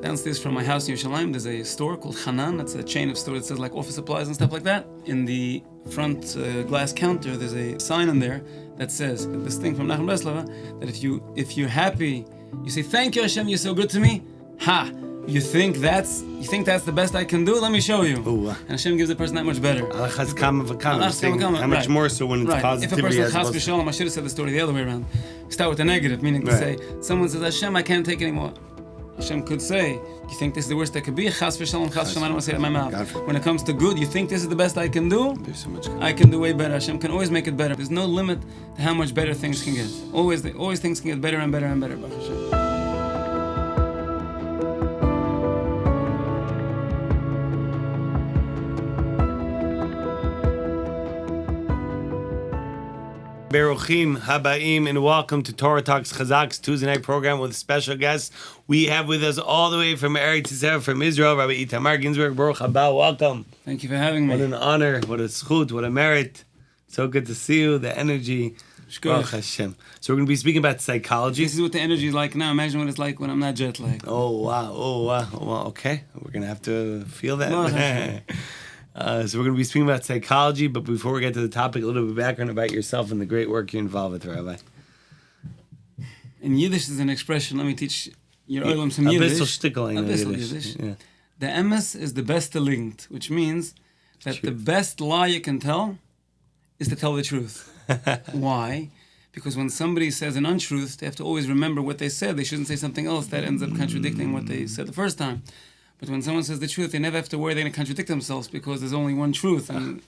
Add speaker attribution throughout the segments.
Speaker 1: Downstairs from my house in Yerushalayim, there's a store called Hanan. It's a chain of stores that says like office supplies and stuff like that. In the front glass counter, there's a sign in there that says this thing from Nachum Breslava, that if you're happy, you say, "Thank you, Hashem, you're so good to me." Ha! You think that's the best I can do? Let me show you.
Speaker 2: Ooh.
Speaker 1: And Hashem gives the person that much better.
Speaker 2: How much more so when it's
Speaker 1: right.
Speaker 2: positivity?
Speaker 1: If a person chas v'shalom, I should have said the story the other way around. Start with the negative, meaning to say, someone says, "Hashem, I can't take anymore." Hashem could say, "You think this is the worst that could be?" Chas v'shalom, chas v'shalom, I don't want to say it in my mouth. When it comes to good, you think this is the best I can do?
Speaker 2: There's so much good.
Speaker 1: I can do way better. Hashem can always make it better. There's no limit to how much better things can get. Always things can get better and better and better. Baruch Hashem.
Speaker 2: Beruchim Habaim, and welcome to Torah Talks Chazaq's Tuesday night program with special guests. We have with us all the way from Eretz Yisrael, from Israel, Rabbi Issamar Ginzberg. Baruch haba, welcome.
Speaker 1: Thank you for having me.
Speaker 2: What an honor, what a zchut, what a merit. So good to see you, the energy. Baruch Hashem. So we're going to be speaking about psychology.
Speaker 1: This is what the energy is like now. Imagine what it's like when I'm not jet lagged.
Speaker 2: Oh wow. Okay, we're going to have to feel that. So we're going to be speaking about psychology, but before we get to the topic, a little bit of background about yourself and the great work you're involved with, Rabbi.
Speaker 1: In Yiddish is an expression. Let me teach your oilam some Yiddish.
Speaker 2: A bissel
Speaker 1: Yiddish.
Speaker 2: Yeah.
Speaker 1: The emes is the beste liegt, which means that the best lie you can tell is to tell the truth. Why? Because when somebody says an untruth, they have to always remember what they said. They shouldn't say something else that ends up contradicting what they said the first time. But when someone says the truth, they never have to worry they're going to contradict themselves because there's only one truth. And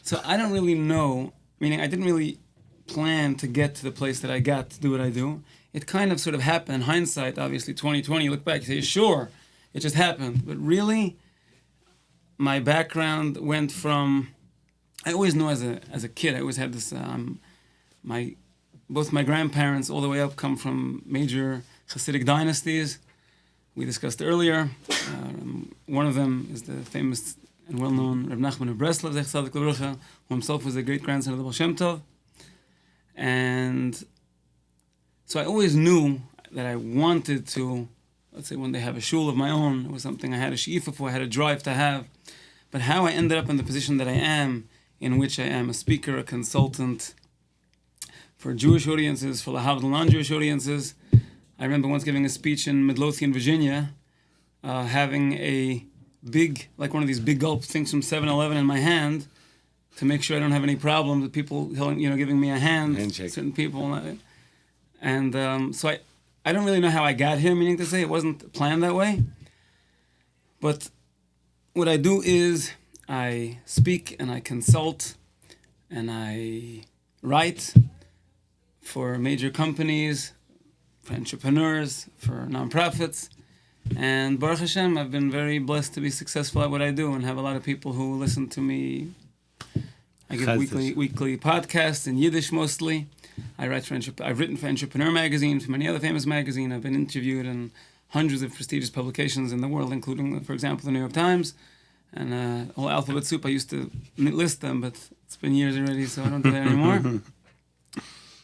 Speaker 1: so I don't really know, meaning I didn't really plan to get to the place that I got to do what I do. It kind of sort of happened. In hindsight, obviously, 2020, you look back, you say, sure, it just happened. But really, my background went from, I always knew as a kid, I always had this, both my grandparents all the way up come from major Hasidic dynasties. We discussed earlier. One of them is the famous and well-known Rabbi Nachman of Breslov, Chazaq, who himself was a great-grandson of the Baal Shem Tov. And so I always knew that I wanted to, let's say one day have a shul of my own. It was something I had a she'ifa for, I had a drive to have. But how I ended up in the position that I am, in which I am a speaker, a consultant for Jewish audiences, for Lahavdil non-Jewish audiences. I remember once giving a speech in Midlothian, Virginia, having a big, like one of these big gulp things from 7-Eleven in my hand to make sure I don't have any problems with people, giving me a hand,
Speaker 2: handshake.
Speaker 1: Certain people. And so I don't really know how I got here, meaning to say it wasn't planned that way. But what I do is I speak and I consult and I write for major companies, for entrepreneurs, for non-profits, and Baruch Hashem, I've been very blessed to be successful at what I do and have a lot of people who listen to me. I give weekly podcasts in Yiddish mostly. I've written for Entrepreneur Magazine, for many other famous magazines. I've been interviewed in hundreds of prestigious publications in the world, including, for example, the New York Times, and a whole alphabet soup. I used to list them, but it's been years already, so I don't do that anymore.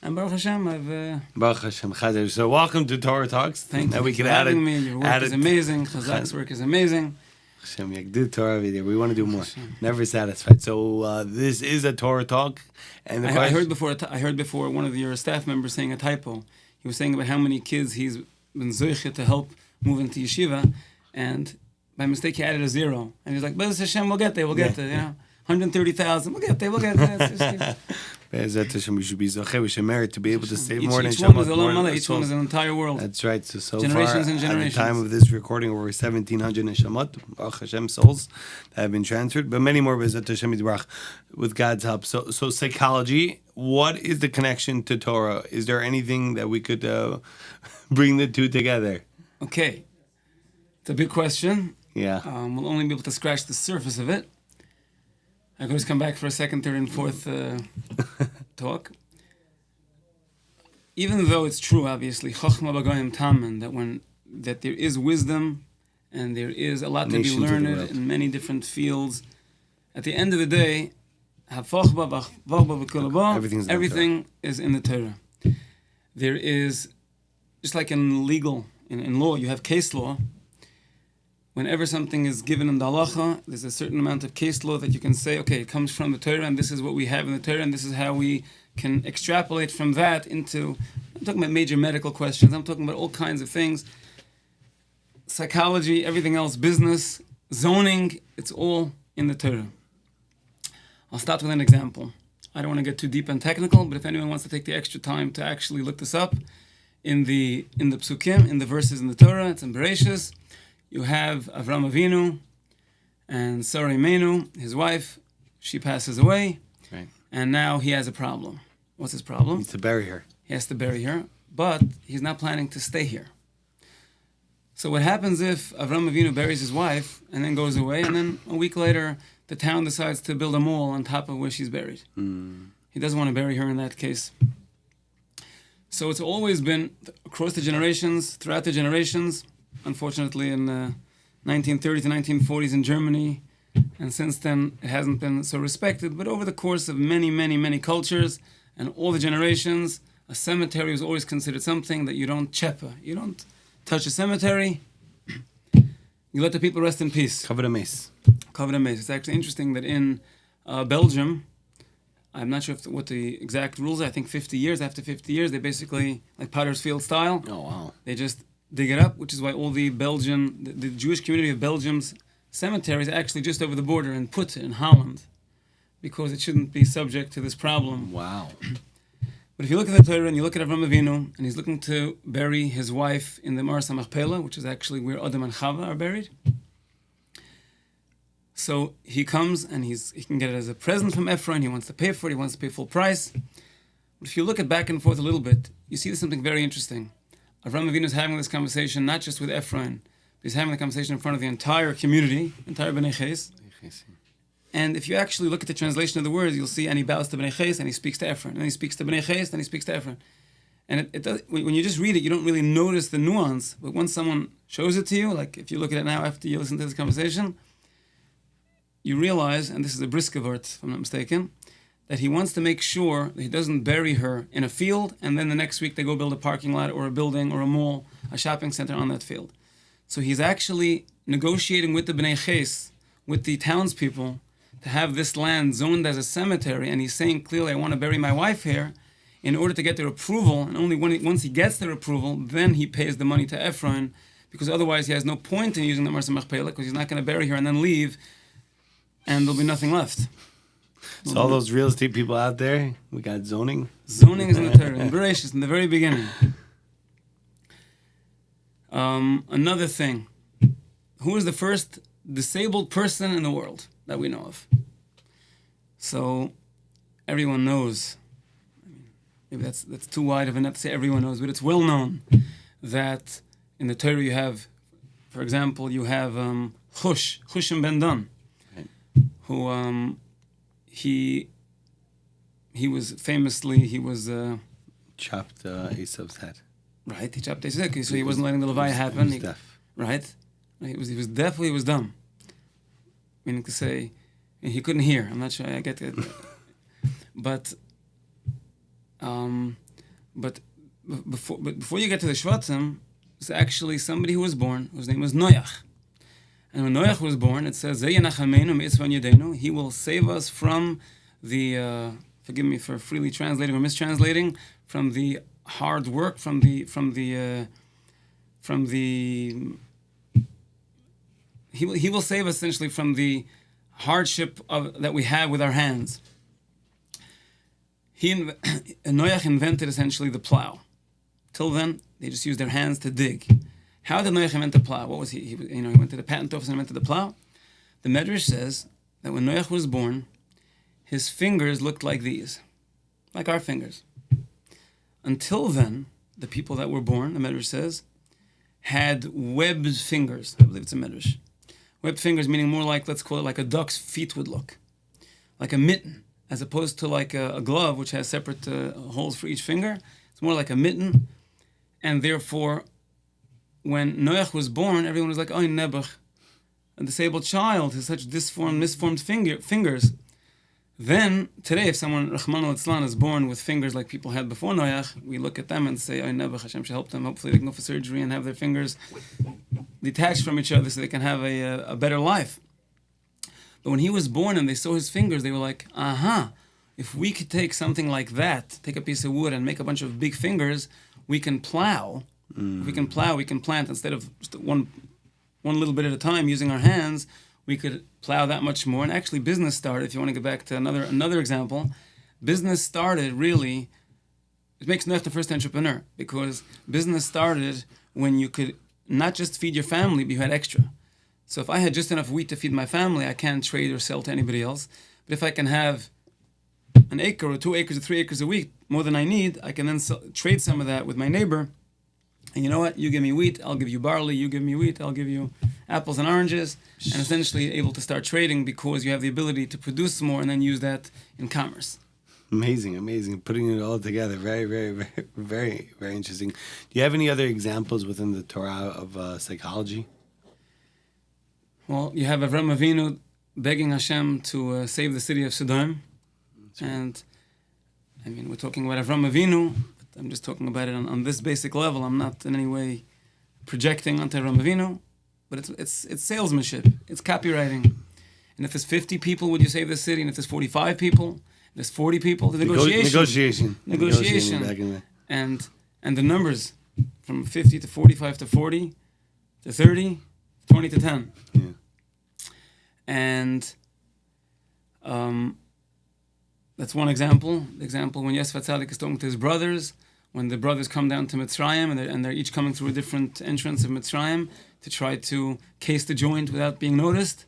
Speaker 1: And Baruch Hashem,
Speaker 2: Baruch Hashem, Chazaq. So welcome to Torah Talks.
Speaker 1: Thank you for having me. Your work is amazing. Chazaq's work is amazing.
Speaker 2: Hashem, you do Torah every day. We want to do more. Never satisfied. So this is a Torah Talk. And
Speaker 1: I heard before one of your staff members saying a typo. He was saying about how many kids he's been zoichet to help move into yeshiva, and by mistake he added a 0. And he was like, "Bez Hashem, we'll get there. 130,000. We'll get there.
Speaker 2: Be'ezat Hashem, we should be zoche. We should merit to be able to save more than
Speaker 1: each one is each one is an entire world.
Speaker 2: That's right. So
Speaker 1: generations
Speaker 2: far,
Speaker 1: and generations.
Speaker 2: at the time of this recording, over 1,700 neshamot, Baruch Hashem, souls that have been transferred, but many more Be'ezat Hashem Yitbarach, with God's help. So psychology. What is the connection to Torah? Is there anything that we could bring the two together?
Speaker 1: Okay, it's a big question.
Speaker 2: Yeah.
Speaker 1: We'll only be able to scratch the surface of it. I can always come back for a second, third, and fourth talk. Even though it's true, obviously, Chochma b'goyim tamen, that there is wisdom and there is a lot to be learned in many different fields. At the end of the day, everything is in the Torah. There is, just like in legal, in law, you have case law. whenever something is given in the halacha, there's a certain amount of case law that you can say, okay, it comes from the Torah, and this is what we have in the Torah, and this is how we can extrapolate from that into, I'm talking about major medical questions, I'm talking about all kinds of things, psychology, everything else, business, zoning, it's all in the Torah. I'll start with an example. I don't want to get too deep and technical, but if anyone wants to take the extra time to actually look this up, in the psukim, in the verses in the Torah, it's in Bereshis, you have Avram Avinu and Sarah Imenu, his wife, she passes away,
Speaker 2: right.
Speaker 1: And now he has a problem. What's his problem?
Speaker 2: He needs to bury her.
Speaker 1: He has to bury her, but he's not planning to stay here. So what happens if Avram Avinu buries his wife and then goes away, and then a week later the town decides to build a mall on top of where she's buried? He doesn't want to bury her in that case. So it's always been across the generations, throughout the generations, unfortunately in the 1930s to 1940s in Germany, and since then it hasn't been so respected, but over the course of many, many, many cultures and all the generations, a cemetery was always considered something that you don't chepa. You don't touch a cemetery, you let the people rest in peace.
Speaker 2: Cover the mace.
Speaker 1: Cover the mace. It's actually interesting that in Belgium, I'm not sure what the exact rules are, I think 50 years, after 50 years, they basically, like Potter's Field style,
Speaker 2: Oh, wow.
Speaker 1: they just dig it up, which is why all the the Jewish community of Belgium's cemeteries are actually just over the border in Putte, in Holland, because it shouldn't be subject to this problem.
Speaker 2: Wow.
Speaker 1: But if you look at the Torah and you look at Avram Avinu, and he's looking to bury his wife in the Maras HaMachpelah, which is actually where Adam and Chava are buried. So he comes and he can get it as a present from Ephron, he wants to pay for it, he wants to pay full price. But if you look at back and forth a little bit, you see there's something very interesting. Avram Avinu is having this conversation not just with Ephron, but he's having the conversation in front of the entire community, entire Bnei Ches. And if you actually look at the translation of the words, you'll see, and he bows to Bnei Ches, and he speaks to Ephron, and he speaks to Bnei Ches, and he speaks to Ephron. And it does, when you just read it, you don't really notice the nuance, but once someone shows it to you, like if you look at it now after you listen to this conversation, you realize, and this is a brisker word, if I'm not mistaken, that he wants to make sure that he doesn't bury her in a field, and then the next week they go build a parking lot or a building or a mall, a shopping center on that field. So he's actually negotiating with the Bnei Ches, with the townspeople, to have this land zoned as a cemetery, and he's saying clearly, I want to bury my wife here, in order to get their approval, and only once he gets their approval, then he pays the money to Ephron, because otherwise he has no point in using the Maras HaMachpelah, because he's not going to bury her and then leave, and there'll be nothing left.
Speaker 2: So all those real estate people out there, we got zoning.
Speaker 1: Zoning is in the Torah, in Bereshis, in the very beginning. Another thing. Who is the first disabled person in the world that we know of? So, everyone knows. Maybe that's too wide of a net to say everyone knows, but it's well known that in the Torah you have, for example, you have Chushim ben Dan, who he was famously,
Speaker 2: chopped Esau's head.
Speaker 1: Right, he chopped his head, so he wasn't letting the Leviah happen.
Speaker 2: He was deaf.
Speaker 1: Right? He was deaf or he was dumb. Meaning to say, he couldn't hear. I'm not sure I get it. But before you get to the Shvatim, there's actually somebody who was born, whose name was Noach. And when Noach was born, it says, he will save us from the, forgive me for freely translating or mistranslating, from the hard work, from the he will save us essentially from the hardship that we have with our hands. Noach invented essentially the plow. Till then, they just used their hands to dig. How did Noach invent the plow? What was he? He went to the patent office and invented the plow. The Medrash says that when Noach was born, his fingers looked like these, like our fingers. Until then, the people that were born, the Medrash says, had webbed fingers. I believe it's a Medrash. Webbed fingers meaning more like, let's call it like a duck's feet would look. Like a mitten, as opposed to like a glove, which has separate holes for each finger. It's more like a mitten. And therefore, when Noach was born, everyone was like, oh, Nebuch, a disabled child has such misformed fingers. Then, today, if someone, Rahman al-Islam, is born with fingers like people had before Noach, we look at them and say, oh, Nebuch, Hashem should help them. Hopefully they can go for surgery and have their fingers detached from each other so they can have a better life. But when he was born and they saw his fingers, they were like, aha, if we could take something like that, take a piece of wood and make a bunch of big fingers, we can plow. If we can plow, we can plant. Instead of just one little bit at a time using our hands, we could plow that much more. And actually business started, if you want to get back to another example, business started really, it makes Noach the first entrepreneur, because business started when you could not just feed your family, but you had extra. So if I had just enough wheat to feed my family, I can't trade or sell to anybody else. But if I can have an acre or 2 acres or 3 acres a week, more than I need, I can then trade some of that with my neighbor. And you know what? You give me wheat, I'll give you barley. You give me wheat, I'll give you apples and oranges. And essentially able to start trading because you have the ability to produce more and then use that in commerce.
Speaker 2: Amazing. Putting it all together. Very, very, very, very, very interesting. Do you have any other examples within the Torah of psychology?
Speaker 1: Well, you have Avram Avinu begging Hashem to save the city of Sodom. And, I mean, we're talking about Avram Avinu. I'm just talking about it on this basic level. I'm not in any way projecting onto Avram Avinu, but it's salesmanship. It's copywriting. And if there's 50 people, would you save the city? And if there's 45 people, if there's 40 people, the negotiation.
Speaker 2: Back in there.
Speaker 1: And the numbers from 50 to 45 to 40 to 30, 20 to 10.
Speaker 2: Yeah.
Speaker 1: And that's one example. The example when Yosef HaTzadik is talking to his brothers, when the brothers come down to Mitzrayim and they're each coming through a different entrance of Mitzrayim to try to case the joint without being noticed.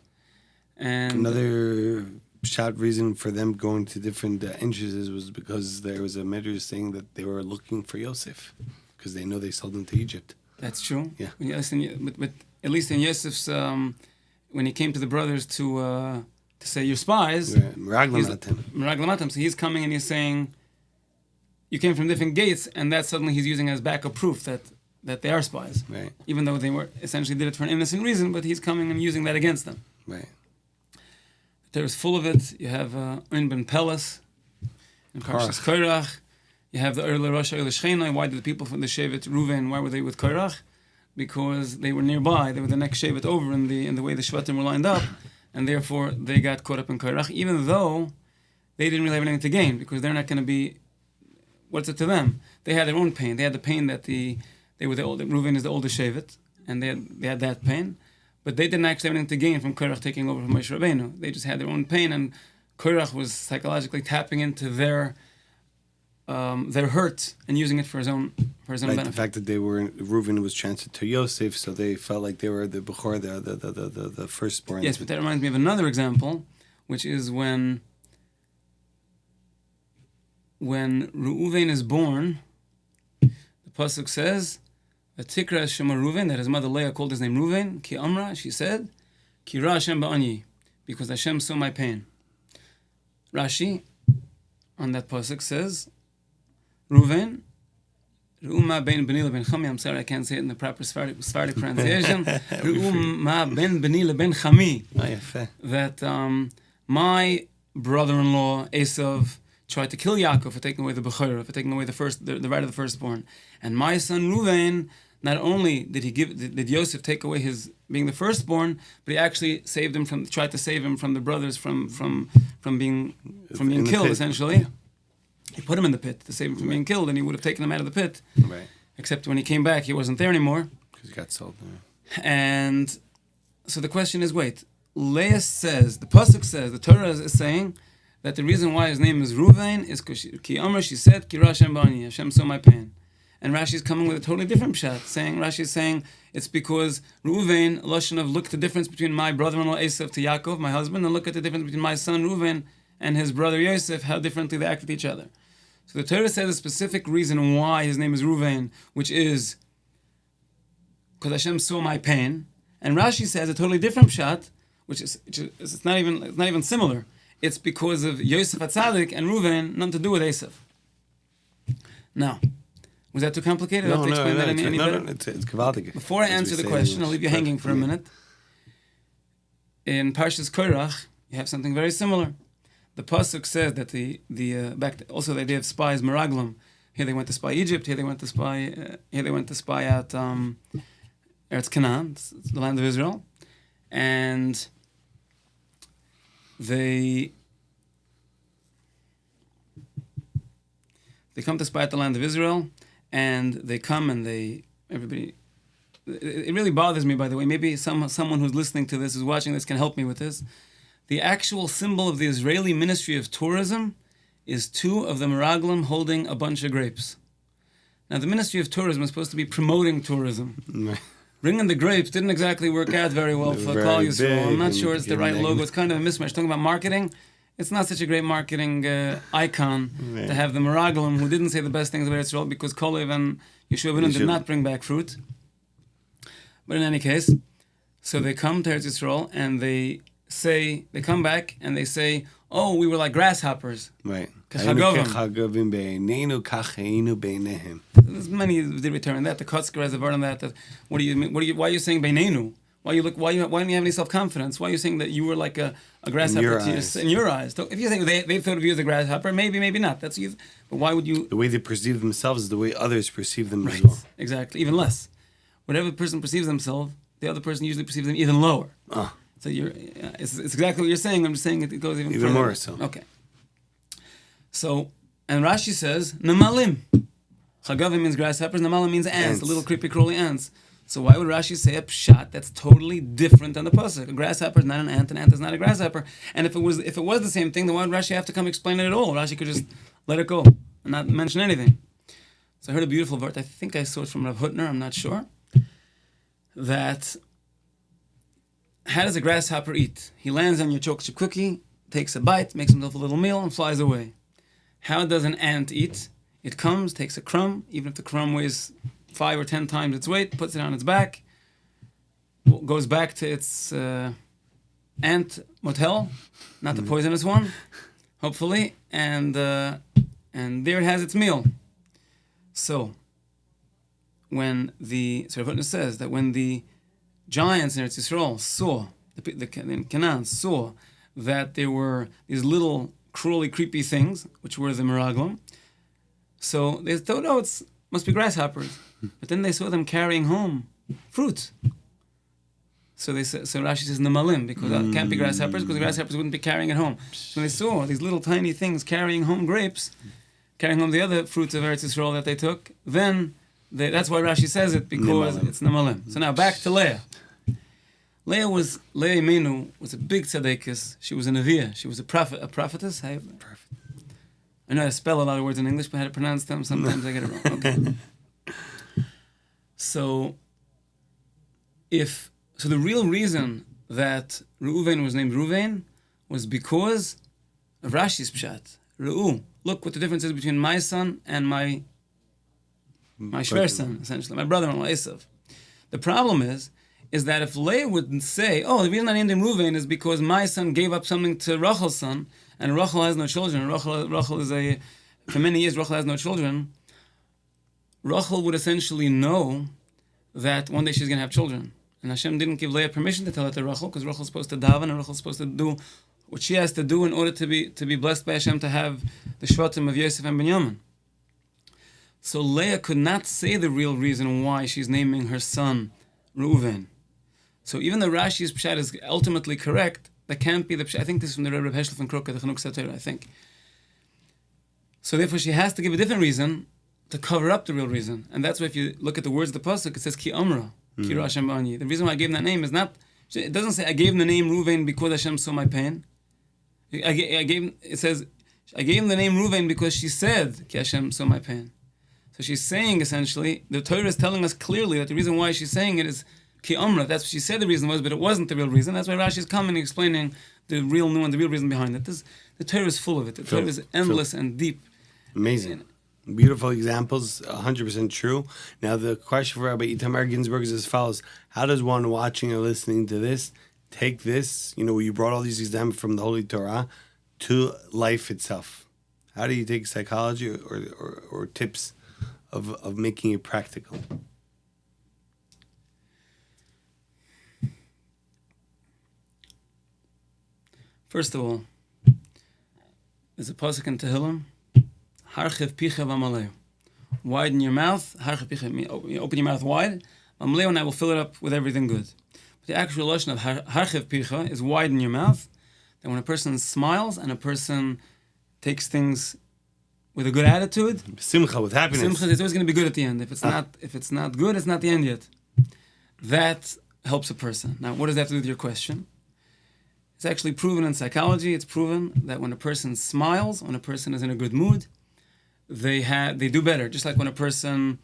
Speaker 1: And
Speaker 2: another short reason for them going to different entrances was because there was a medrash saying that they were looking for Yosef because they know they sold him to Egypt.
Speaker 1: That's true.
Speaker 2: Yeah.
Speaker 1: But at least in Yosef's, when he came to the brothers to say, you're spies. Meraglim. So he's coming and he's saying, you came from different gates, and that suddenly he's using as backup proof that they are spies.
Speaker 2: Right.
Speaker 1: Even though they were essentially did it for an innocent reason, but he's coming and using that against them.
Speaker 2: Right.
Speaker 1: There's full of it. You have Un ben Pelas in Parshas Korach. You have the Erle Rosh Erle Shchena. Why did the people from the Shevet Reuven, why were they with Korach? Because they were nearby. They were the next Shevet over in the way the Shvatim were lined up. And therefore, they got caught up in Korach, even though they didn't really have anything to gain, because they're not going to be, what's it to them? They had their own pain. They had the pain that they were the older, Reuven is the older Shevet, and they had that pain. But they didn't actually have anything to gain from Korach taking over from Moshe Rabbeinu. They just had their own pain, and Korach was psychologically tapping into their hurt and using it for his own benefit.
Speaker 2: The fact that Reuven was transferred to Yosef, so they felt like they were the Bechor, the firstborn.
Speaker 1: Yes, but that reminds me of another example, which is when Reuven is born, the pasuk says, "Vatikra Shema Reuven," that his mother Leah called his name Reuven. Ki Amra, she said, "Ki Ra Hashem ba'ani," because Hashem saw my pain. Rashi on that pasuk says, Reuven, Re'uma ben beni leben chami. I'm sorry, I can't say it in the proper Sephardic pronunciation. Re'uma ben beni leben chami. That my brother-in-law Esav tried to kill Yaakov for taking away the Bechorah, for taking away the right of the firstborn. And my son Reuven, not only did Yosef take away his being the firstborn, but he actually tried to save him from the brothers from being killed, essentially. He put him in the pit to save him from being killed, and he would have taken him out of the pit.
Speaker 2: Right.
Speaker 1: Except when he came back, he wasn't there anymore.
Speaker 2: Because he got sold. Yeah.
Speaker 1: And so the question is, Leah says, the pasuk says, the Torah is saying that the reason why his name is Reuven is because she said, Ki Ra Hashem ba'ani, Hashem saw my pain. And Rashi's coming with a totally different pshat, Rashi's saying it's because Reuven, Lashon of, look at the difference between my brother-in-law Esav to Yaakov, my husband, and look at the difference between my son Reuven and his brother Yosef, how differently they act with each other. So the Torah says a specific reason why his name is Reuven, which is because Hashem saw my pain. And Rashi says a totally different pshat, which is it's not even similar. It's because of Yosef HaTzadik and Reuven, nothing to do with Esav. Now, was that too complicated?
Speaker 2: No,
Speaker 1: it's
Speaker 2: gewaltig.
Speaker 1: Before I answer the question, I'll leave you hanging for a minute. In Parshas Korach, you have something very similar. the pasuk says that also the idea of spies, meraglim. Here they went to spy Egypt. Here they went to spy out Eretz Canaan, the land of Israel, and they come to spy out the land of Israel, and they come and everybody. It really bothers me, by the way. Maybe someone who's listening to this, who's watching this, can help me with this. The actual symbol of the Israeli Ministry of Tourism is two of the meraglim holding a bunch of grapes. Now, the Ministry of Tourism is supposed to be promoting tourism. Bringing the grapes didn't exactly work out very well for Klal Yisrael. I'm not sure it's the right logo. It's kind of a mismatch. Talking about marketing, it's not such a great marketing icon to have the meraglim who didn't say the best things about Israel because Kolev and Yeshua ben Nun did not bring back fruit. But in any case, so they come to Eretz Yisrael and they come back and they say, oh, we were like grasshoppers.
Speaker 2: Right.
Speaker 1: There's many did return that. The Chazaq has a word on that. What do you mean? Why are you saying Beinenu? Why don't you have any self-confidence? Why are you saying that you were like a grasshopper in your eyes? If you think they thought of you as a grasshopper, maybe not. But why would you?
Speaker 2: The way they perceive themselves is the way others perceive them as
Speaker 1: Right.
Speaker 2: well.
Speaker 1: Exactly. Even less. Whatever person perceives themselves, the other person usually perceives them even lower. So it's exactly what you're saying. I'm just saying it goes even further.
Speaker 2: More so.
Speaker 1: Okay. So, and Rashi says, Namalim. Chagavim means grasshoppers, Namalim means ants, the little creepy crawly ants. So why would Rashi say a pshat that's totally different than the pasuk? A grasshopper is not an ant is not a grasshopper. And if it was the same thing, then why would Rashi have to come explain it at all? Rashi could just let it go and not mention anything. So I heard a beautiful verse, I think I saw it from Rav Hutner, I'm not sure, that how does a grasshopper eat? He lands on your chocolate chip cookie, takes a bite, makes himself a little meal, and flies away. How does an ant eat? It comes, takes a crumb, even if the crumb weighs 5 or 10 times its weight, puts it on its back, goes back to its ant motel, not the poisonous one, hopefully, and there it has its meal. So, when Rav says that when the giants in Eretz Yisrael saw, in Canaan saw that there were these little cruelly creepy things, which were the meraglim, so they thought, oh, it must be grasshoppers. But then they saw them carrying home fruit. So Rashi says namalim, because it can't be grasshoppers, because the grasshoppers wouldn't be carrying it home. So they saw these little tiny things carrying home grapes, carrying home the other fruits of Eretz Yisrael that they took. Then that's why Rashi says it, because it's namalim. So now back to Leah. Leah Imenu was a big tzaddikus. She was a neviah. She was a prophetess. I know how to spell a lot of words in English, but how to pronounce them, sometimes I get it wrong. Okay. So the real reason that Reuven was named Reuven was because of Rashi's pshat. Reu, look what the difference is between my son and my shver son, essentially, my brother-in-law Esav. The problem is that if Leah would say, oh, the reason I named him Reuven is because my son gave up something to Rachel's son, and Rachel has no children, Rachel is for many years Rachel has no children, Rachel would essentially know that one day she's going to have children. And Hashem didn't give Leah permission to tell it to Rachel, because Rachel's supposed to daven, and Rachel's supposed to do what she has to do in order to be blessed by Hashem, to have the shvatim of Yosef and Binyamin. So Leah could not say the real reason why she's naming her son Reuven. So even though Rashi's pshat is ultimately correct, that can't be the pshat. I think this is from the Rabbi Heschel from Kroka, the Chanuk Satira, I think. So therefore she has to give a different reason to cover up the real reason. And that's why if you look at the words of the pasuk, it says Ki Amra, Ki Ra Hashem Ba'ani. The reason why I gave him that name is not, it doesn't say I gave him the name Reuven because Hashem saw my pain. It says, I gave him the name Reuven because she said Ki Hashem saw my pain. So she's saying essentially, the Torah is telling us clearly that the reason why she's saying it is Ki Amra. That's what she said the reason was, but it wasn't the real reason. That's why Rashi is coming and explaining the real new and the real reason behind it. The Torah is full of it. The Torah is endless and deep.
Speaker 2: Amazing. Beautiful examples, 100% true. Now the question for Rabbi Issamar Ginzberg is as follows. How does one watching or listening to this take this, you brought all these examples from the Holy Torah, to life itself? How do you take psychology or tips of making it practical?
Speaker 1: First of all, There's a pasuk in Tehillim, Harchiv picha v'maleu. Widen your mouth, Harchiv picha, you open your mouth wide, v'maleu, and I will fill it up with everything good. But the actual lashon of Harchiv picha is widen your mouth. That when a person smiles and a person takes things with a good attitude,
Speaker 2: Simcha, with happiness.
Speaker 1: Simcha, it's always going to be good at the end. If it's not good, it's not the end yet. That helps a person. Now, what does that have to do with your question? It's actually proven in psychology. It's proven that when a person smiles, when a person is in a good mood, they do better. Just like when a person,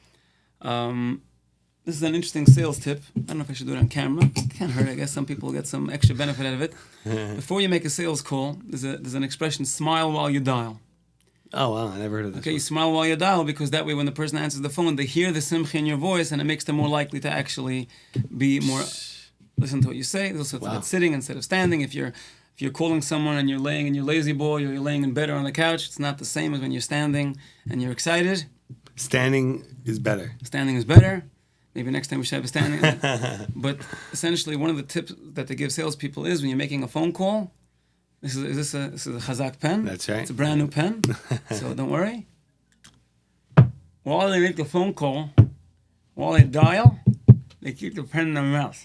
Speaker 1: this is an interesting sales tip. I don't know if I should do it on camera. Can't hurt. I guess some people get some extra benefit out of it. Before you make a sales call, there's an expression: smile while you dial.
Speaker 2: Oh wow, I never heard of this.
Speaker 1: Okay, you smile while you dial, because that way when the person answers the phone, they hear the simcha in your voice, and it makes them more likely to actually be more listen to what you say. There's also about sitting instead of standing. If you're calling someone and you're laying in your lazy boy, or you're laying in bed or on the couch, it's not the same as when you're standing and you're excited.
Speaker 2: Standing is better.
Speaker 1: Standing is better. Maybe next time we should have a standing. But essentially, one of the tips that they give salespeople is when you're making a phone call. This is a Chazaq pen.
Speaker 2: That's right.
Speaker 1: It's a brand new pen, so don't worry. While they make the phone call, while they dial, they keep the pen in their mouth.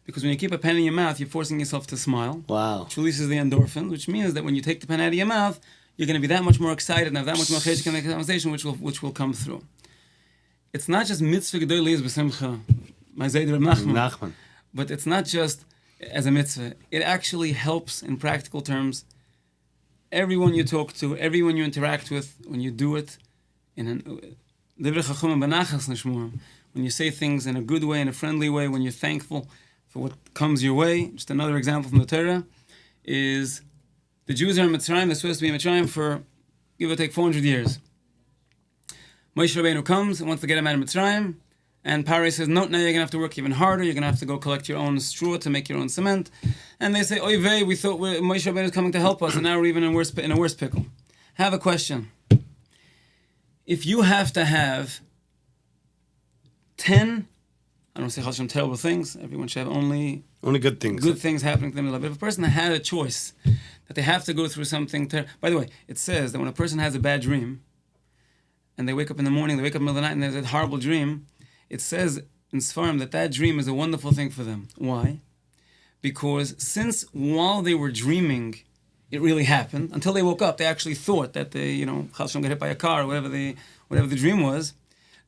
Speaker 1: Because when you keep a pen in your mouth, you're forcing yourself to smile.
Speaker 2: Wow.
Speaker 1: Which releases the endorphins, which means that when you take the pen out of your mouth, you're going to be that much more excited and have that much more cheshik in the conversation, which will come through. It's not just mitzvah gedol liyas b'simcha, my Zayd Reb Nachman, but it's not just as a mitzvah. It actually helps in practical terms. Everyone you talk to, everyone you interact with, when you do it when you say things in a good way, in a friendly way, when you're thankful for what comes your way. Just another example from the Torah is the Jews are in Mitzrayim. They're supposed to be in Mitzrayim for, give or take, 400 years. Moshe Rabbeinu comes and wants to get him out of Mitzrayim, and Paro says, no, now you're going to have to work even harder. You're going to have to go collect your own straw to make your own cement. And they say, oy vey, we thought Moshe Rabbeinu is coming to help us, and now we're even in a worse pickle. I have a question. If you have to have 10, I don't say Hashem terrible things, everyone should have only
Speaker 2: good things
Speaker 1: happening to them in life. But if a person had a choice that they have to go through something by the way, it says that when a person has a bad dream, and they wake up in the morning, they wake up in the middle of the night, and there's a horrible dream, it says in Sfarim that dream is a wonderful thing for them. Why? Because since while they were dreaming, it really happened, until they woke up, they actually thought that they, Hashem got hit by a car, or whatever the dream was.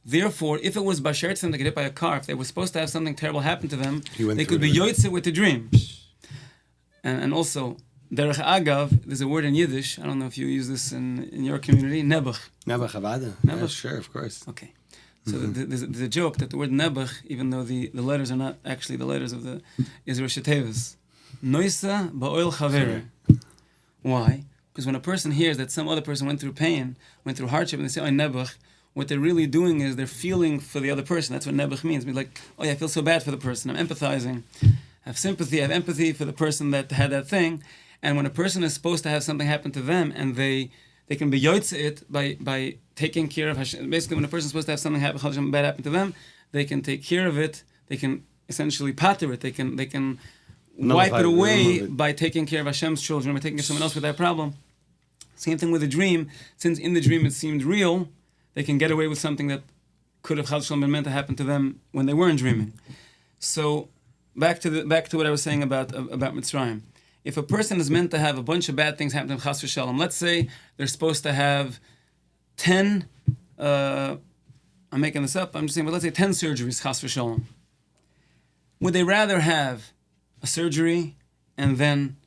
Speaker 1: Therefore, if it was Bashar to them to get hit by a car, if they were supposed to have something terrible happen to them, they could be yoytze with the dream. And also, Derech Agav, there's a word in Yiddish, I don't know if you use this in your community, nebuch.
Speaker 2: Nebuch Avada. Yeah, sure, of course.
Speaker 1: Okay. So there's a joke that the word nebuch, even though the letters are not actually the letters of the Israel Shetevas, Noisa ba'oil chaver. Why? Because when a person hears that some other person went through pain, went through hardship, and they say, oh, nebuch, what they're really doing is they're feeling for the other person. That's what nebuch means. Be like, oh yeah, I feel so bad for the person. I'm empathizing. I have sympathy. I have empathy for the person that had that thing. And when a person is supposed to have something happen to them, and they can be yoytze it by taking care of Hashem. Basically, when a person is supposed to have something bad happen to them, they can take care of it. They can essentially pater it. They can wipe it away by taking care of Hashem's children, by taking care of someone else with that problem. Same thing with a dream. Since in the dream it seemed real, they can get away with something that could have been meant to happen to them when they weren't dreaming. So back to what I was saying about Mitzrayim. If a person is meant to have a bunch of bad things happen to them, chas v'shalom, let's say they're supposed to have 10, I'm making this up, I'm just saying, but let's say 10 surgeries, chas v'shalom. Would they rather have a surgery and then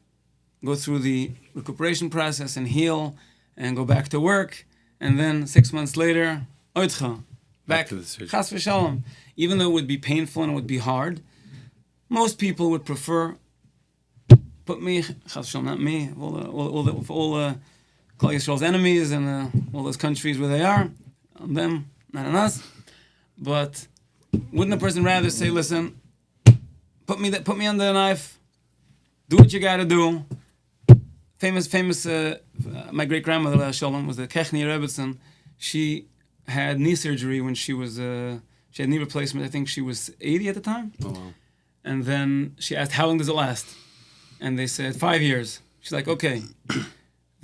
Speaker 1: go through the recuperation process and heal and go back to work, and then 6 months later, oitcha, back to the surgery, chas v'shalom? Even though it would be painful and it would be hard, most people would prefer, put me, not me, all Klal Yisrael's enemies and all those countries where they are, on them, not on us. But wouldn't a person rather say, listen, put me under the knife, do what you got to do? Famous. My great grandmother Shalom was the Kechni Rebbetzin. She had knee surgery when she had knee replacement. I think she was 80 at the time.
Speaker 2: Oh wow!
Speaker 1: And then she asked, how long does it last? And they said 5 years. She's like, okay.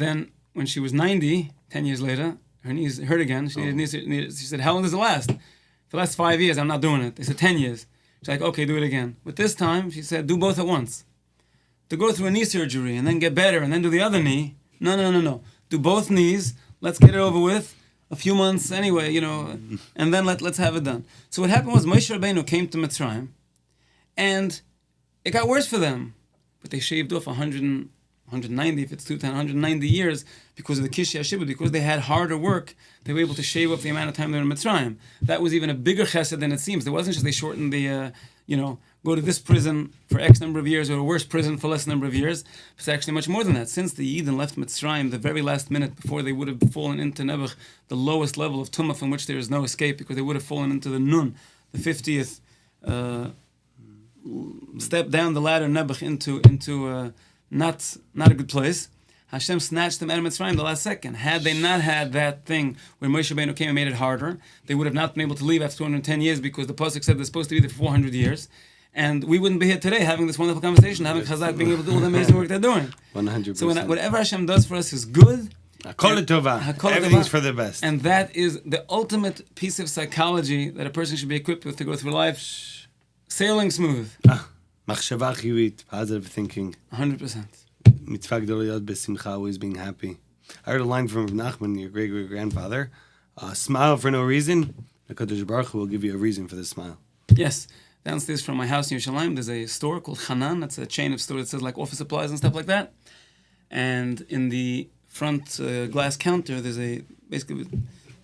Speaker 1: Then, when she was 90, 10 years later, her knees hurt again. She said, how long does it last? For the last 5 years, I'm not doing it. They said 10 years. She's like, okay, do it again. But this time, she said, do both at once. To go through a knee surgery and then get better and then do the other knee, no. Do both knees. Let's get it over with. A few months anyway, and then let's have it done. So what happened was Moshe Rabbeinu came to Mitzrayim, and it got worse for them. But they shaved off 190, if it's 190 years, because of the Kishi HaShibud, because they had harder work, they were able to shave off the amount of time they were in Mitzrayim. That was even a bigger chesed than it seems. It wasn't just they shortened the, go to this prison for X number of years or a worse prison for less number of years. It's actually much more than that. Since the Yidden left Mitzrayim, the very last minute before they would have fallen into Nebuch, the lowest level of Tumah from which there is no escape, because they would have fallen into the Nun, the 50th step down the ladder, Nebuch, into not a good place. Hashem snatched them out of Mitzrayim the last second. Had they not had that thing where Moshe Rabbeinu came and made it harder, they would have not been able to leave after 210 years, because the Pasuk said they're supposed to be there for 400 years. And we wouldn't be here today having this wonderful conversation, having Chazaq being able to do all the amazing work they're doing.
Speaker 2: 100%.
Speaker 1: So whatever Hashem does for us is good.
Speaker 2: Hakol tova. Everything's for the best.
Speaker 1: And that is the ultimate piece of psychology that a person should be equipped with to go through life sailing smooth.
Speaker 2: Machshava chiyuvit, positive thinking.
Speaker 1: 100%.
Speaker 2: Mitzvah gdoliyot besimcha, always being happy. I heard a line from Nachman, your great-great-grandfather. Smile for no reason. The Kadosh Baruch Hu will give you a reason for the smile.
Speaker 1: Yes. Downstairs from my house in Yerushalayim, there's a store called Hanan. That's a chain of stores that says like office supplies and stuff like that. And in the front glass counter, basically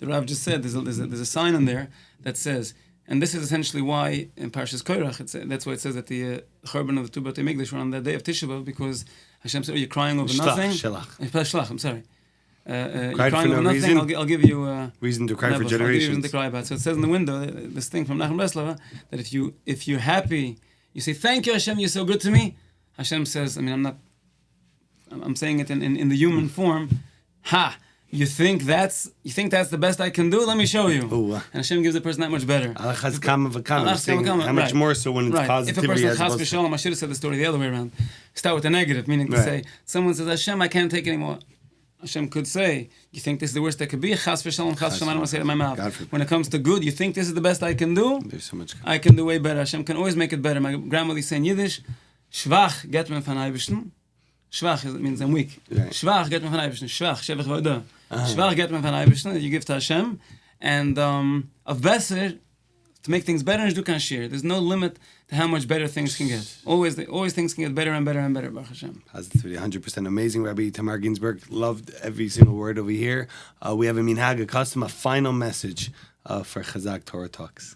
Speaker 1: the Rav just said, there's a sign on there that says, and this is essentially why in Parshas Korach, that's why it says that the Churban of the two Beit Mikdash were on that day of Tisha B'Av, because Hashem said, "Oh, you're crying over nothing." Shlach. I'm sorry. You're crying over nothing. I'll give you
Speaker 2: reason to cry for generations.
Speaker 1: I'll give you reason to cry about. So it says in the window, this thing from Nachum Breslava, that if you're happy, you say, "Thank you, Hashem, you're so good to me." Hashem says, I'm saying it in the human form. You think that's the best I can do? Let me show you. And Hashem gives the person that much better.
Speaker 2: How much more so when it's positivity?
Speaker 1: If a person has I should have said the story the other way around. Start with the negative, meaning to say, someone says, Hashem, I can't take it anymore. Hashem could say, you think this is the worst that could be? Chas v'shalom, chas v'shalom, I don't want to say it in my mouth. When it comes to good, you think this is the best I can do?
Speaker 2: There's so much.
Speaker 1: I can do way better. Hashem can always make it better. My grandmother used to say in Yiddish, Shvach get me van Eibishten. Shvach means I'm weak. Shvach get me van Eibishten. Shvach, shevach v'odah. Shvach get me van Eibishten, that you give to Hashem. And of Besser, to make things better, there's no limit to how much better things can get. Always things can get better and better and better, Baruch Hashem.
Speaker 2: Positivity, 100% amazing. Rabbi Issamar Ginzberg, loved every single word over here. We have a minhag, a custom, a final message for Chazaq Torah Talks.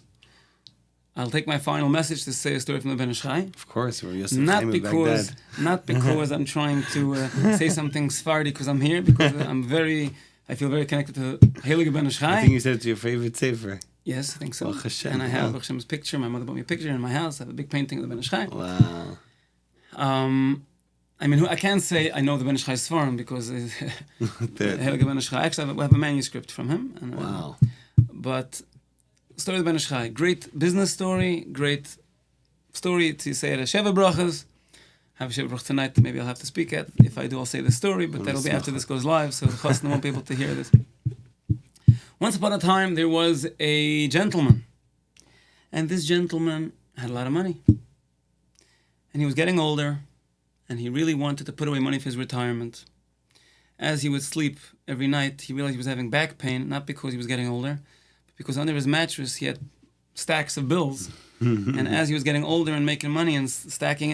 Speaker 1: I'll take my final message to say a story from the Ben Ish Chai.
Speaker 2: Of course, we're
Speaker 1: not because I'm trying to say something Sephardi because I'm here, because I feel very connected to Heilige Ben Ish Chai.
Speaker 2: I think you said it's your favorite sefer.
Speaker 1: Yes, I think so. And I have Hashem's picture. My mother bought me a picture in my house. I have a big painting of the Ben Ish Chai.
Speaker 2: Wow.
Speaker 1: I can't say I know the Ben Ish Chai's Sfarim because Heilige Ben Ish Chai. Actually, I have a manuscript from him. And,
Speaker 2: wow.
Speaker 1: But story of the Ben Ish Chai, great business story, great story to say at a Sheva Brachas. Have a Sheva Brach tonight. Maybe I'll have to speak at. If I do, I'll say the story, but that'll be after this goes live, so the Chasna won't be able to hear this. Once upon a time, there was a gentleman. And this gentleman had a lot of money. And he was getting older, and he really wanted to put away money for his retirement. As he would sleep every night, he realized he was having back pain, not because he was getting older, but because under his mattress he had stacks of bills. And as he was getting older and making money and stacking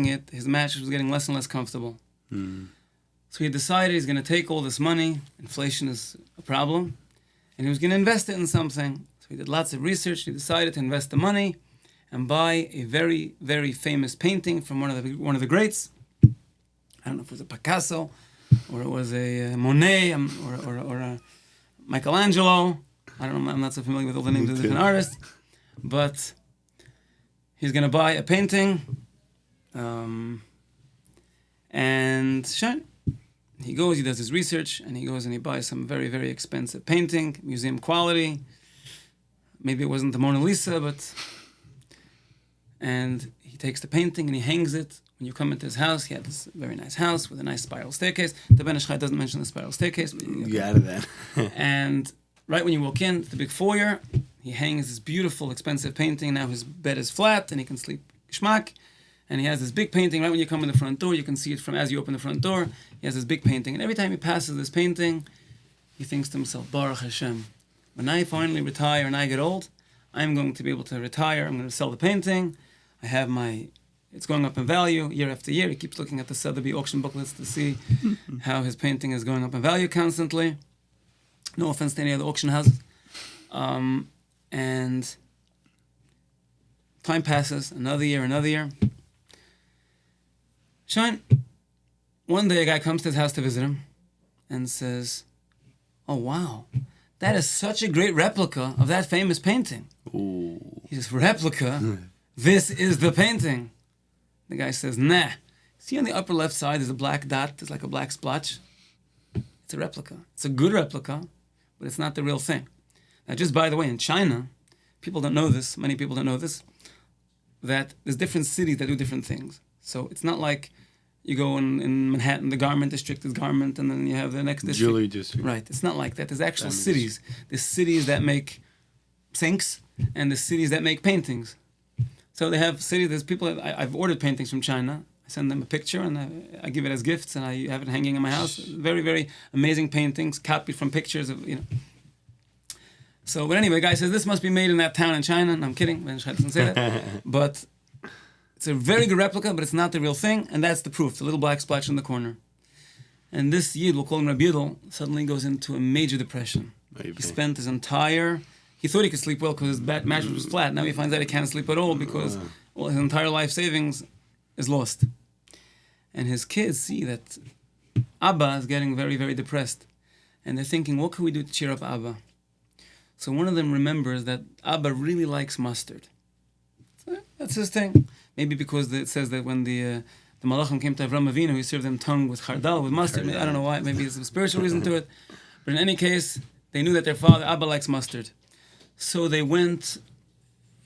Speaker 1: it, his mattress was getting less and less comfortable. So he decided he's going to take all this money, inflation is a problem, and he was going to invest it in something. So he did lots of research. He decided to invest the money and buy a very, very famous painting from one of the greats. I don't know if it was a Picasso or it was a Monet or a Michelangelo. I don't know. I'm not so familiar with all the names of different artists, but he's going to buy a painting, and sure. He goes, he does his research, and he goes and he buys some very, very expensive painting, museum quality. Maybe it wasn't the Mona Lisa, and he takes the painting and he hangs it. When you come into his house, he had this very nice house with a nice spiral staircase. The Ben Ish Chai doesn't mention the spiral staircase. But
Speaker 2: You out of that.
Speaker 1: and right when you walk in, the big foyer, he hangs this beautiful, expensive painting. Now his bed is flat and he can sleep geschmack. And he has this big painting. Right when you come in the front door, you can see it from as you open the front door. He has this big painting. And every time he passes this painting, he thinks to himself, Baruch Hashem, when I finally retire and I get old, I'm going to be able to retire. I'm going to sell the painting. I have it's going up in value year after year. He keeps looking at the Sotheby's auction booklets to see how his painting is going up in value constantly. No offense to any other auction houses. And time passes, another year. Shine. One day a guy comes to his house to visit him and says, oh wow, that is such a great replica of that famous painting.
Speaker 2: Ooh.
Speaker 1: He says, replica? This is the painting. The guy says, nah. See on the upper left side, there's a black dot. There's like a black splotch. It's a replica. It's a good replica, but it's not the real thing. Now, just by the way, in China, people don't know this. Many people don't know this. That there's different cities that do different things. So it's not like you go in Manhattan, the garment district is garment, and then you have the next district.
Speaker 2: Jewelry district.
Speaker 1: Right. It's not like that. There's actual cities. There's cities that make sinks, and there's cities that make paintings. So they have cities, there's people, I've ordered paintings from China. I send them a picture and I give it as gifts and I have it hanging in my house. Very, very amazing paintings, copied from pictures of, So, but anyway, the guy says, this must be made in that town in China. And I'm kidding, Ben Ish Chai doesn't say that. But it's a very good replica, but it's not the real thing. And that's the proof, the little black splotch in the corner. And this Yid, we'll call him Rabbi Yidel, suddenly goes into a major depression.
Speaker 2: Maybe.
Speaker 1: He spent his entire... He thought he could sleep well because his mattress was flat. Now he finds out he can't sleep at all because his entire life savings is lost. And his kids see that Abba is getting very, very depressed. And they're thinking, what can we do to cheer up Abba? So one of them remembers that Abba really likes mustard. So that's his thing. Maybe because it says that when the Malachim came to Avram Avinu, he served them tongue with chardal, with mustard. I don't know why. Maybe there's a spiritual reason to it. But in any case, they knew that their father, Abba, likes mustard. So they went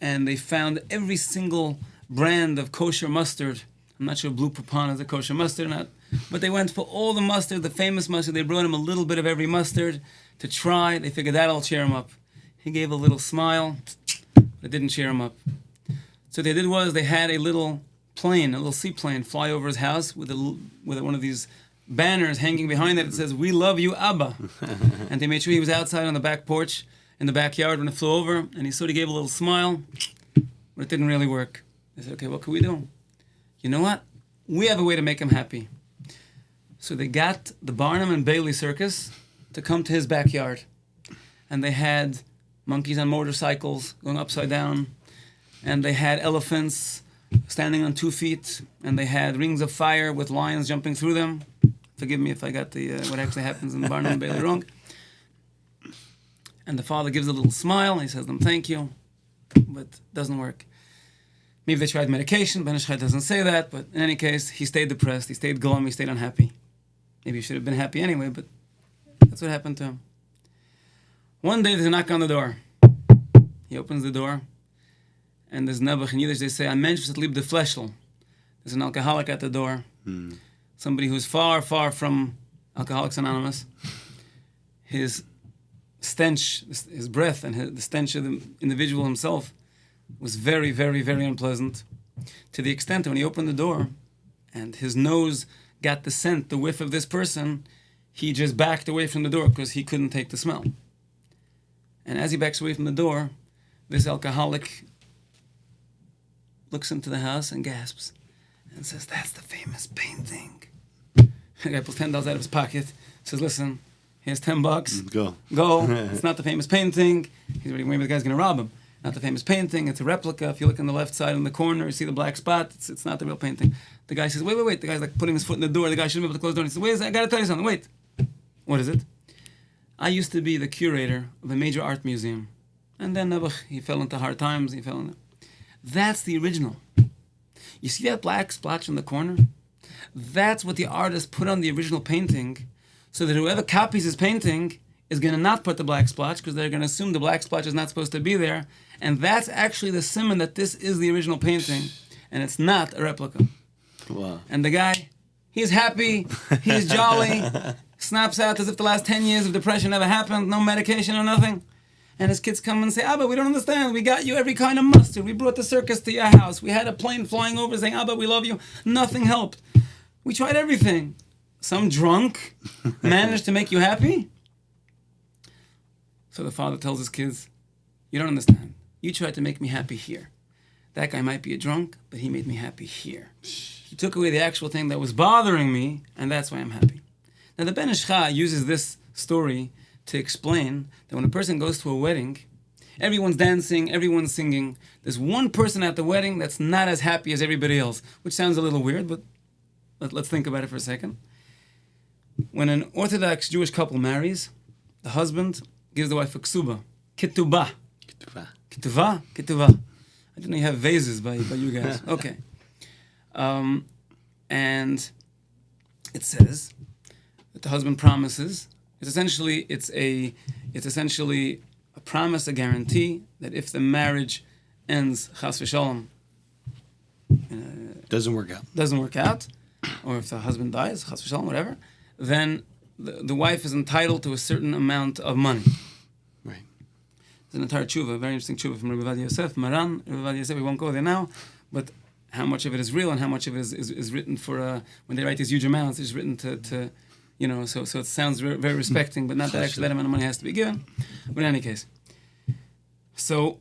Speaker 1: and they found every single brand of kosher mustard. I'm not sure Blue Papan is a kosher mustard or not. But they went for all the mustard, the famous mustard. They brought him a little bit of every mustard to try. They figured that'll cheer him up. He gave a little smile, but it didn't cheer him up. So what they did was they had a little plane, a little seaplane, fly over his house with one of these banners hanging behind it. It says, "We love you, Abba." And they made sure he was outside on the back porch in the backyard when it flew over, and he sort of gave a little smile, but it didn't really work. They said, okay, what can we do? You know what? We have a way to make him happy. So they got the Barnum and Bailey Circus to come to his backyard. And they had monkeys on motorcycles going upside down, and they had elephants standing on 2 feet, and they had rings of fire with lions jumping through them. Forgive me if I got the what actually happens in the Barnum and Bailey wrong. And the father gives a little smile, and he says to them, thank you, but it doesn't work. Maybe they tried medication, Ben Ish Chai doesn't say that, but in any case, he stayed depressed, he stayed glum, he stayed unhappy. Maybe he should have been happy anyway, but that's what happened to him. One day there's a knock on the door. He opens the door, and there's Nebuch. In Yiddish they say, ein Mensch lieb de Fleischl. There's an alcoholic at the door. Somebody who's far, far from Alcoholics Anonymous. His stench, his breath, and the stench of the individual himself was very, very, very unpleasant, to the extent that when he opened the door and his nose got the scent, the whiff of this person, he just backed away from the door because he couldn't take the smell. And as he backs away from the door, this alcoholic looks into the house and gasps and says, that's the famous painting. The guy pulls $10 out of his pocket, says, listen, here's $10.
Speaker 2: Go.
Speaker 1: It's not the famous painting. He's already maybe the guy's going to rob him. Not the famous painting. It's a replica. If you look on the left side in the corner, you see the black spot. It's not the real painting. The guy says, wait. The guy's like putting his foot in the door. The guy shouldn't be able to close the door. He says, wait, I got to tell you something. Wait. What is it? I used to be the curator of a major art museum. And then he fell into hard times. That's the original. You see that black splotch in the corner? That's what the artist put on the original painting, so that whoever copies his painting is going to not put the black splotch, because they're going to assume the black splotch is not supposed to be there. And that's actually the siman that this is the original painting. and it's not a replica.
Speaker 2: Wow.
Speaker 1: And the guy, he's happy, he's jolly, snaps out as if the last 10 years of depression never happened, no medication or nothing. And his kids come and say, Abba, we don't understand. We got you every kind of mustard. We brought the circus to your house. We had a plane flying over saying, Abba, we love you. Nothing helped. We tried everything. Some drunk managed to make you happy? So the father tells his kids, you don't understand. You tried to make me happy here. That guy might be a drunk, but he made me happy here. He took away the actual thing that was bothering me, and that's why I'm happy. Now the Ben Ish Chai uses this story to explain that when a person goes to a wedding, everyone's dancing, everyone's singing. There's one person at the wedding that's not as happy as everybody else, which sounds a little weird, but let's think about it for a second. When an Orthodox Jewish couple marries, the husband gives the wife a ksuba, ketubah. Ketubah? Ketubah. I didn't know you have vases by you guys. Okay. And it says that the husband promises. It's essentially a promise, a guarantee that if the marriage ends chas v'shalom,
Speaker 2: Doesn't work out,
Speaker 1: or if the husband dies chas v'shalom, whatever, then the wife is entitled to a certain amount of money.
Speaker 2: Right.
Speaker 1: There's an entire tshuva, a very interesting tshuva from Rabbi Yosef, Maran, Rabbi Yosef. We won't go there now, but how much of it is real and how much of it is written for when they write these huge amounts, it's written to so it sounds very respecting, but not that actually that amount of money has to be given. But in any case, so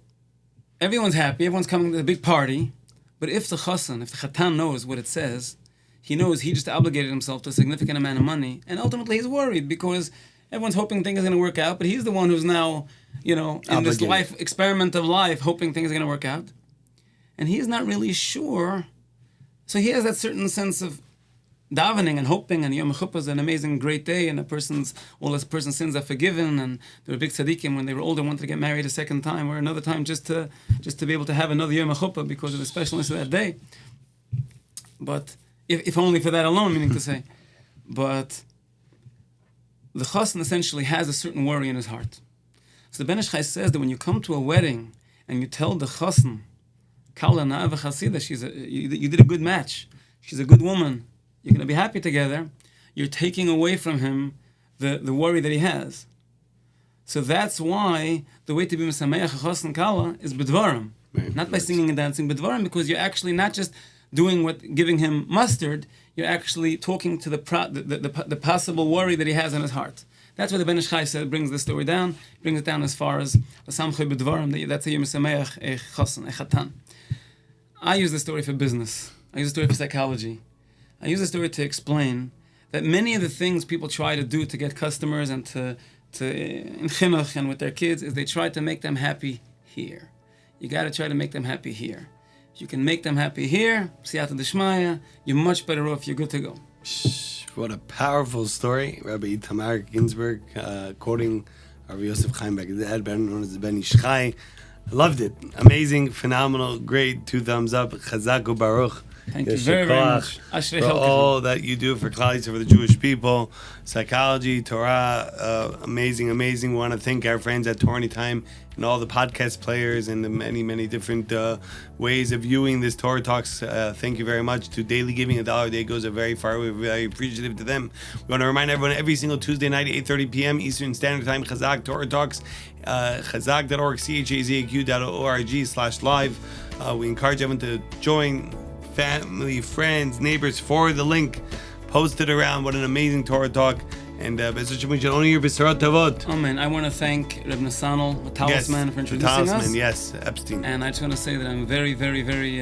Speaker 1: everyone's happy, everyone's coming to the big party, but if the Chatan knows what it says, he knows he just obligated himself to a significant amount of money, and ultimately he's worried because everyone's hoping things are going to work out, but he's the one who's now, in this life experiment of life, hoping things are going to work out, and he's not really sure. So he has that certain sense of davening and hoping, and Yom Kippur is an amazing, great day, and all this person's sins are forgiven, and there were big tzaddikim when they were older wanted to get married a second time or another time just to be able to have another Yom Kippur because of the specialness of that day. But if only for that alone, meaning to say. But the chassan essentially has a certain worry in his heart. So the Ben Ish Chai says that when you come to a wedding and you tell the chassan, Kala na'ava chasida, you did a good match, she's a good woman, you're going to be happy together, you're taking away from him the worry that he has. So that's why the way to be Mesameach a chassan Kala is b'dvarim. Not by singing and dancing, b'dvarim, because you're actually not just giving him mustard, you're actually talking to the possible worry that he has in his heart. That's what the Ben Ish Chai said, brings the story down, brings it down as far as Samchay b'dvarim, that's how you Mesameach a chassan, a chatan. I use the story for business. I use the story for psychology. I use the story to explain that many of the things people try to do to get customers and to in chinuch and with their kids is they try to make them happy here. You got to try to make them happy here. If you can make them happy here, siyata d'shmaya, you're much better off. You're good to go.
Speaker 2: What a powerful story, Rabbi Issamar Ginzberg, quoting Rabbi Yosef Chaimberg, better known as the Ben Ish Chai. I loved it. Amazing, phenomenal, great. 2 thumbs up. Chazaq u'baruch.
Speaker 1: Thank you very, very much.
Speaker 2: For all that you do for Klal Yisrael, for the Jewish people, psychology, Torah, amazing. We want to thank our friends at Torah Anytime and all the podcast players and the many different ways of viewing this Torah Talks. Thank you very much. To daily giving, $1 a day goes a very far way. We're very appreciative to them. We want to remind everyone every single Tuesday night at 8:30 p.m. Eastern Standard Time, Chazaq Torah Talks, chazaq.org, chazaq.org/live. We encourage everyone to join. Family, friends, neighbors, forward the link, post it around. What an amazing Torah talk. And only your B'sarat Tavot.
Speaker 1: Amen. I want to thank Reb Nasanel, the talisman, for introducing us.
Speaker 2: Yes, Epstein.
Speaker 1: And I just want to say that I'm very, very, very,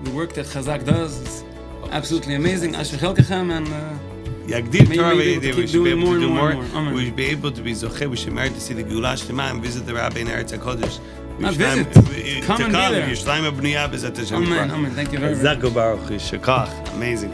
Speaker 1: the work that Chazaq does is absolutely amazing. Asher Chelkechem, and
Speaker 2: Yagdir Torah, we should be able to do more. We should be able to be Zocheh, we should merit to see the Geulah Shlema and visit the Rabbi in Eretz HaKodesh.
Speaker 1: Not visit. Come and be there.
Speaker 2: Amen.
Speaker 1: Amen. Thank you very much.
Speaker 2: Chazaq u'baruch. Amazing.